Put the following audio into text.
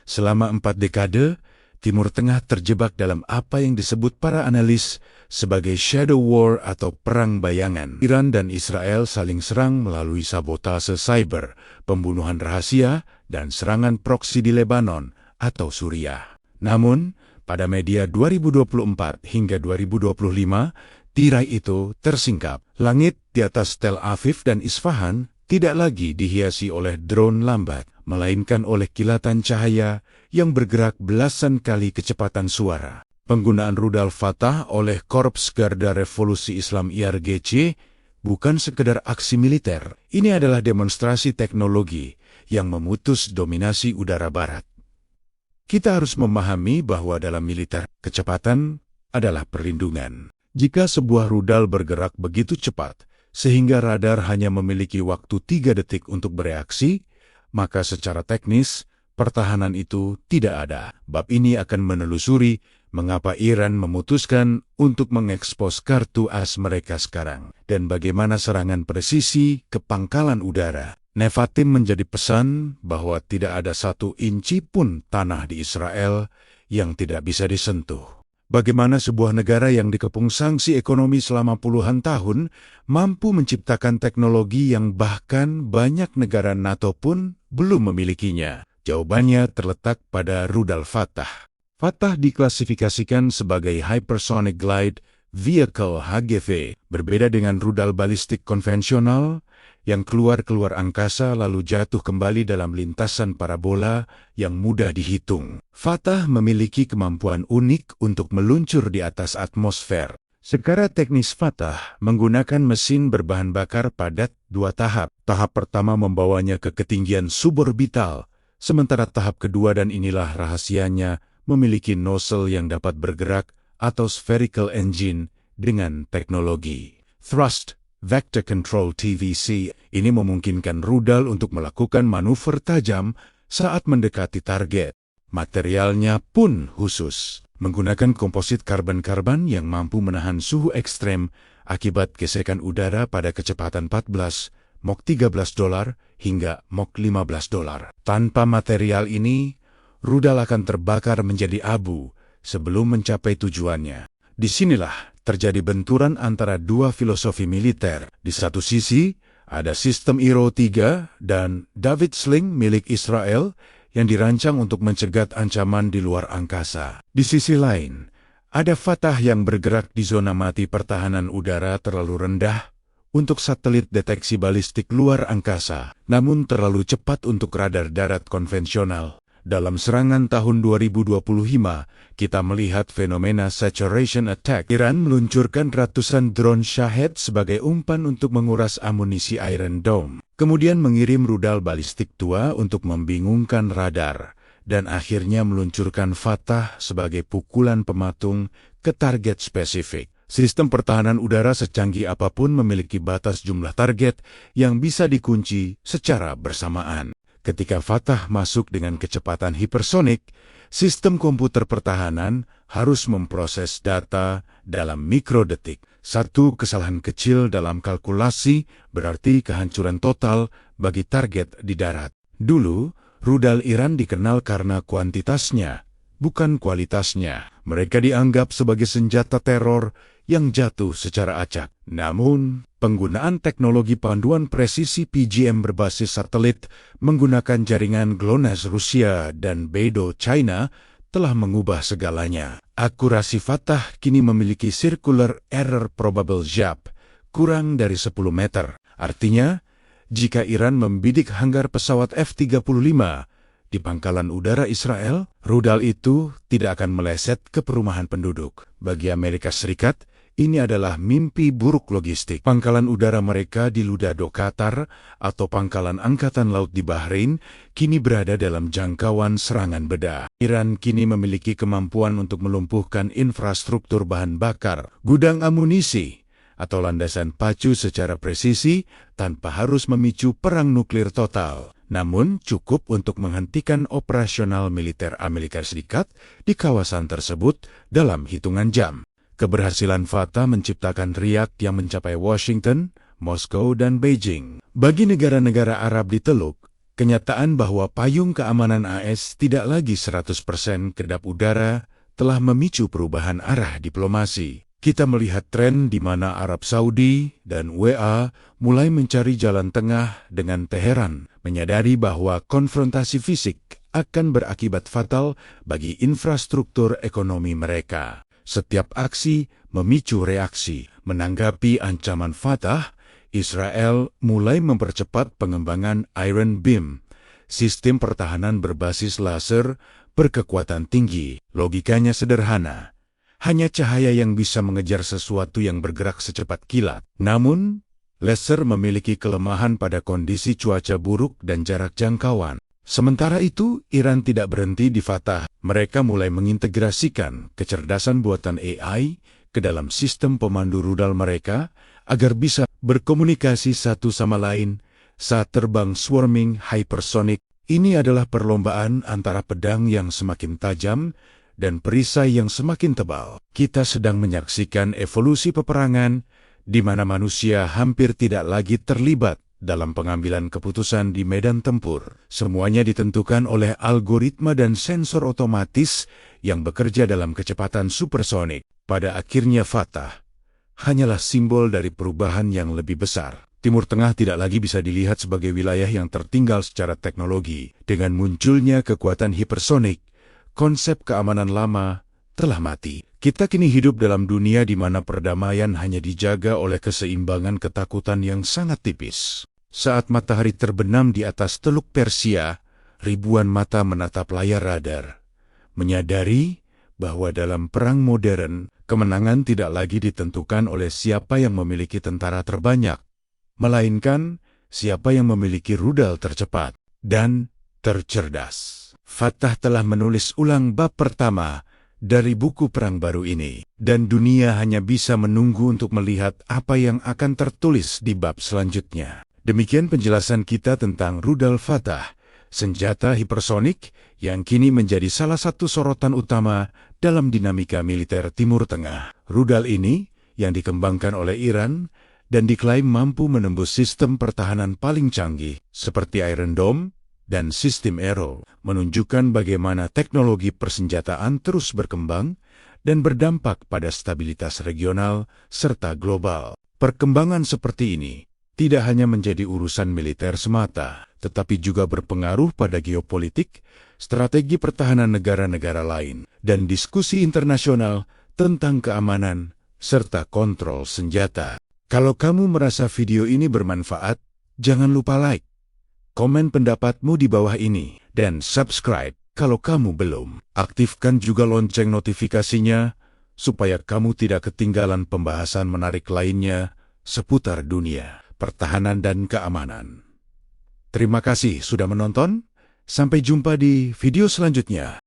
Selama 4 dekade, Timur Tengah terjebak dalam apa yang disebut para analis sebagai shadow war atau perang bayangan. Iran dan Israel saling serang melalui sabotase cyber, pembunuhan rahasia, dan serangan proksi di Lebanon atau Suriah. Namun, pada media 2024 hingga 2025, tirai itu tersingkap. Langit di atas Tel Aviv dan Isfahan tidak lagi dihiasi oleh drone lambat, melainkan oleh kilatan cahaya yang bergerak belasan kali kecepatan suara. Penggunaan rudal Fatah oleh Korps Garda Revolusi Islam IRGC bukan sekedar aksi militer. Ini adalah demonstrasi teknologi yang memutus dominasi udara Barat. Kita harus memahami bahwa dalam militer, kecepatan adalah perlindungan. Jika sebuah rudal bergerak begitu cepat, sehingga radar hanya memiliki waktu 3 detik untuk bereaksi, maka secara teknis, pertahanan itu tidak ada. Bab ini akan menelusuri mengapa Iran memutuskan untuk mengekspos kartu as mereka sekarang, dan bagaimana serangan presisi ke pangkalan udara. Nevatim menjadi pesan bahwa tidak ada 1 inci pun tanah di Israel yang tidak bisa disentuh. Bagaimana sebuah negara yang dikepung sanksi ekonomi selama puluhan tahun mampu menciptakan teknologi yang bahkan banyak negara NATO pun belum memilikinya? Jawabannya terletak pada rudal Fatah. Fatah diklasifikasikan sebagai Hypersonic Glide Vehicle HGV, berbeda dengan rudal balistik konvensional yang keluar angkasa lalu jatuh kembali dalam lintasan parabola yang mudah dihitung. Fatah memiliki kemampuan unik untuk meluncur di atas atmosfer. Secara teknis Fatah menggunakan mesin berbahan bakar padat 2 tahap. Tahap pertama membawanya ke ketinggian suborbital, sementara tahap kedua, dan inilah rahasianya, memiliki nozzle yang dapat bergerak atau spherical engine dengan teknologi Thrust Vector Control TVC. Ini memungkinkan rudal untuk melakukan manuver tajam saat mendekati target. Materialnya pun khusus, menggunakan komposit karbon-karbon yang mampu menahan suhu ekstrem akibat gesekan udara pada kecepatan 14 Mach 13 dolar hingga Mach 15 dolar. Tanpa material ini, rudal akan terbakar menjadi abu sebelum mencapai tujuannya. Disinilah terjadi benturan antara 2 filosofi militer. Di satu sisi, ada sistem Iro 3 dan David Sling milik Israel yang dirancang untuk mencegat ancaman di luar angkasa. Di sisi lain, ada Fatah yang bergerak di zona mati pertahanan udara terlalu rendah untuk satelit deteksi balistik luar angkasa, namun terlalu cepat untuk radar darat konvensional. Dalam serangan tahun 2025, kita melihat fenomena saturation attack. Iran meluncurkan ratusan drone Shahed sebagai umpan untuk menguras amunisi Iron Dome. Kemudian mengirim rudal balistik tua untuk membingungkan radar. Dan akhirnya meluncurkan Fatah sebagai pukulan pematung ke target spesifik. Sistem pertahanan udara secanggih apapun memiliki batas jumlah target yang bisa dikunci secara bersamaan. Ketika Fatah masuk dengan kecepatan hipersonik, sistem komputer pertahanan harus memproses data dalam mikrodetik. 1 kesalahan kecil dalam kalkulasi berarti kehancuran total bagi target di darat. Dulu, rudal Iran dikenal karena kuantitasnya, bukan kualitasnya. Mereka dianggap sebagai senjata teror yang jatuh secara acak. Namun, penggunaan teknologi panduan presisi PGM berbasis satelit menggunakan jaringan GLONASS Rusia dan Beidou China telah mengubah segalanya. Akurasi Fatah kini memiliki circular error probable ZAP kurang dari 10 meter. Artinya, jika Iran membidik hanggar pesawat F-35 di pangkalan udara Israel, rudal itu tidak akan meleset ke perumahan penduduk. Bagi Amerika Serikat, ini adalah mimpi buruk logistik. Pangkalan udara mereka di Ludado, Qatar, atau pangkalan angkatan laut di Bahrain, kini berada dalam jangkauan serangan bedah. Iran kini memiliki kemampuan untuk melumpuhkan infrastruktur bahan bakar, gudang amunisi, atau landasan pacu secara presisi tanpa harus memicu perang nuklir total. Namun cukup untuk menghentikan operasional militer Amerika Serikat di kawasan tersebut dalam hitungan jam. Keberhasilan Fatah menciptakan riak yang mencapai Washington, Moskow, dan Beijing. Bagi negara-negara Arab di Teluk, Kenyataan bahwa payung keamanan AS tidak lagi 100% kedap udara telah memicu perubahan arah diplomasi. Kita melihat tren di mana Arab Saudi dan WA mulai mencari jalan tengah dengan Teheran, menyadari bahwa konfrontasi fisik akan berakibat fatal bagi infrastruktur ekonomi mereka. Setiap aksi memicu reaksi. Menanggapi ancaman Fatah, Israel mulai mempercepat pengembangan Iron Beam, sistem pertahanan berbasis laser berkekuatan tinggi. Logikanya sederhana. Hanya cahaya yang bisa mengejar sesuatu yang bergerak secepat kilat. Namun, laser memiliki kelemahan pada kondisi cuaca buruk dan jarak jangkauan. Sementara itu, Iran tidak berhenti di Fatah. Mereka mulai mengintegrasikan kecerdasan buatan AI ke dalam sistem pemandu rudal mereka agar bisa berkomunikasi satu sama lain saat terbang swarming hypersonic. Ini adalah perlombaan antara pedang yang semakin tajam dan perisai yang semakin tebal. Kita sedang menyaksikan evolusi peperangan di mana manusia hampir tidak lagi terlibat dalam pengambilan keputusan di medan tempur. Semuanya ditentukan oleh algoritma dan sensor otomatis yang bekerja dalam kecepatan supersonik. Pada akhirnya Fatah hanyalah simbol dari perubahan yang lebih besar. Timur Tengah tidak lagi bisa dilihat sebagai wilayah yang tertinggal secara teknologi. Dengan munculnya kekuatan hipersonik, konsep keamanan lama telah mati. Kita kini hidup dalam dunia di mana perdamaian hanya dijaga oleh keseimbangan ketakutan yang sangat tipis. Saat matahari terbenam di atas Teluk Persia, ribuan mata menatap layar radar, menyadari bahwa dalam perang modern, kemenangan tidak lagi ditentukan oleh siapa yang memiliki tentara terbanyak, melainkan siapa yang memiliki rudal tercepat dan tercerdas. Fatah telah menulis ulang bab pertama dari buku perang baru ini, dan dunia hanya bisa menunggu untuk melihat apa yang akan tertulis di bab selanjutnya. Demikian penjelasan kita tentang rudal Fatah, senjata hipersonik yang kini menjadi salah satu sorotan utama dalam dinamika militer Timur Tengah. Rudal ini yang dikembangkan oleh Iran dan diklaim mampu menembus sistem pertahanan paling canggih seperti Iron Dome dan sistem Arrow, menunjukkan bagaimana teknologi persenjataan terus berkembang dan berdampak pada stabilitas regional serta global. Perkembangan seperti ini tidak hanya menjadi urusan militer semata, tetapi juga berpengaruh pada geopolitik, strategi pertahanan negara-negara lain, dan diskusi internasional tentang keamanan serta kontrol senjata. Kalau kamu merasa video ini bermanfaat, jangan lupa like, komen pendapatmu di bawah ini, dan subscribe kalau kamu belum. Aktifkan juga lonceng notifikasinya, supaya kamu tidak ketinggalan pembahasan menarik lainnya seputar dunia pertahanan dan keamanan. Terima kasih sudah menonton, sampai jumpa di video selanjutnya.